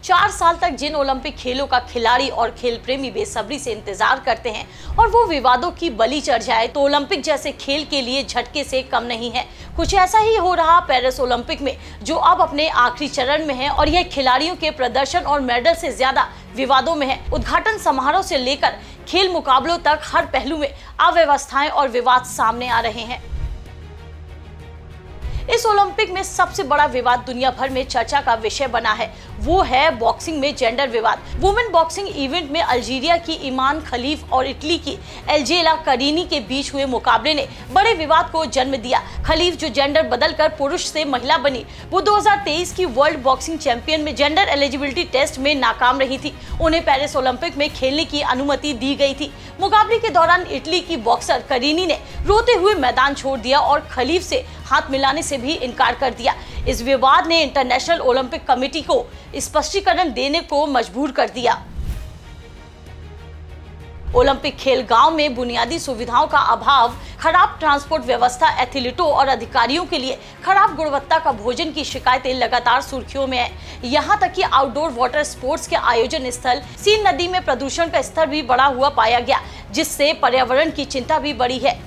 4 साल तक जिन ओलंपिक खेलों का खिलाड़ी और खेल प्रेमी बेसब्री से इंतजार करते हैं और वो विवादों की बलि चढ़ जाए तो ओलंपिक जैसे खेल के लिए झटके से कम नहीं है। कुछ ऐसा ही हो रहा पेरिस ओलंपिक में, जो अब अपने आखिरी चरण में है और यह खिलाड़ियों के प्रदर्शन और मेडल से ज्यादा विवादों में है। उद्घाटन समारोह से लेकर खेल मुकाबलों तक हर पहलू में अव्यवस्थाएं और विवाद सामने आ रहे हैं। इस ओलंपिक में सबसे बड़ा विवाद दुनिया भर में चर्चा का विषय बना है, वो है बॉक्सिंग में जेंडर विवाद। वुमेन बॉक्सिंग इवेंट में अल्जीरिया की ईमान खलीफ और इटली की एल्जेला करीनी के बीच हुए मुकाबले ने बड़े विवाद को जन्म दिया। खलीफ, जो जेंडर बदलकर पुरुष से महिला बनी, वो 2023 की वर्ल्ड बॉक्सिंग चैंपियन में जेंडर एलिजिबिलिटी टेस्ट में नाकाम रही थी। उन्हें पेरिस ओलंपिक में खेलने की अनुमति दी गई थी। मुकाबले के दौरान इटली की बॉक्सर करीनी ने रोते हुए मैदान छोड़ दिया और खलीफ से हाथ मिलाने से भी इनकार कर दिया। इस विवाद ने इंटरनेशनल ओलंपिक कमेटी को स्पष्टीकरण देने को मजबूर कर दिया। ओलंपिक खेल गांव में बुनियादी सुविधाओं का अभाव, खराब ट्रांसपोर्ट व्यवस्था, एथलीटों और अधिकारियों के लिए खराब गुणवत्ता का भोजन की शिकायतें लगातार सुर्खियों में है। यहां तक कि आउटडोर वाटर स्पोर्ट्स के आयोजन स्थल सीन नदी में प्रदूषण का स्तर भी बढ़ा हुआ पाया गया, जिससे पर्यावरण की चिंता भी बढ़ी है।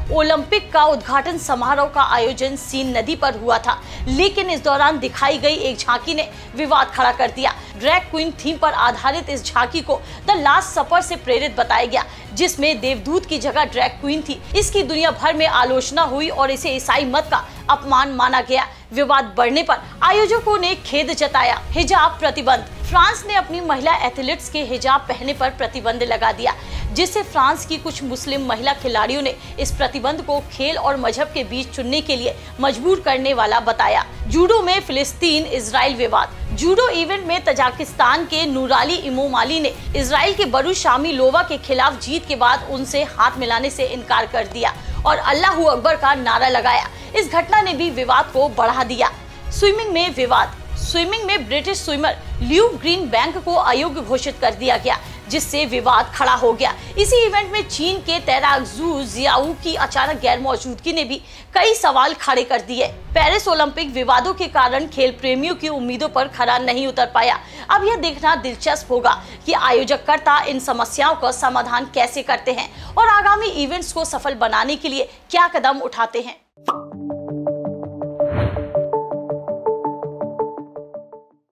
ओलंपिक का उद्घाटन समारोह का आयोजन सीन नदी पर हुआ था, लेकिन इस दौरान दिखाई गई एक झांकी ने विवाद खड़ा कर दिया। ड्रैग क्वीन थीम पर आधारित इस झांकी को द लास्ट सपर से प्रेरित बताया गया, जिसमें देवदूत की जगह ड्रैग क्वीन थी। इसकी दुनिया भर में आलोचना हुई और इसे ईसाई मत का अपमान माना गया। विवाद बढ़ने पर आयोजकों ने खेद जताया। हिजाब प्रतिबंध। फ्रांस ने अपनी महिला एथलीट्स के हिजाब पहनने पर प्रतिबंध लगा दिया, जिससे फ्रांस की कुछ मुस्लिम महिला खिलाड़ियों ने इस प्रतिबंध को खेल और मजहब के बीच चुनने के लिए मजबूर करने वाला बताया। जूडो में फिलिस्तीन इजराइल विवाद। जूडो इवेंट में तजाकिस्तान के नूराली इमोमाली ने इजराइल के बरू शामिलोवा के खिलाफ जीत के बाद उनसे हाथ मिलाने से इनकार कर दिया और अल्लाहू अकबर का नारा लगाया। इस घटना ने भी विवाद को बढ़ा दिया। स्विमिंग में विवाद। स्विमिंग में ब्रिटिश स्विमर ल्यू ग्रीनबैंक को अयोग्य घोषित कर दिया गया, जिससे विवाद खड़ा हो गया। इसी इवेंट में चीन के तैराक जू जियाओ की अचानक गैर मौजूदगी ने भी कई सवाल खड़े कर दिए। पेरिस ओलंपिक विवादों के कारण खेल प्रेमियों की उम्मीदों पर खरा नहीं उतर पाया। अब यह देखना दिलचस्प होगा कि आयोजककर्ता इन समस्याओं का समाधान कैसे करते हैं और आगामी इवेंट्स को सफल बनाने के लिए क्या कदम उठाते हैं।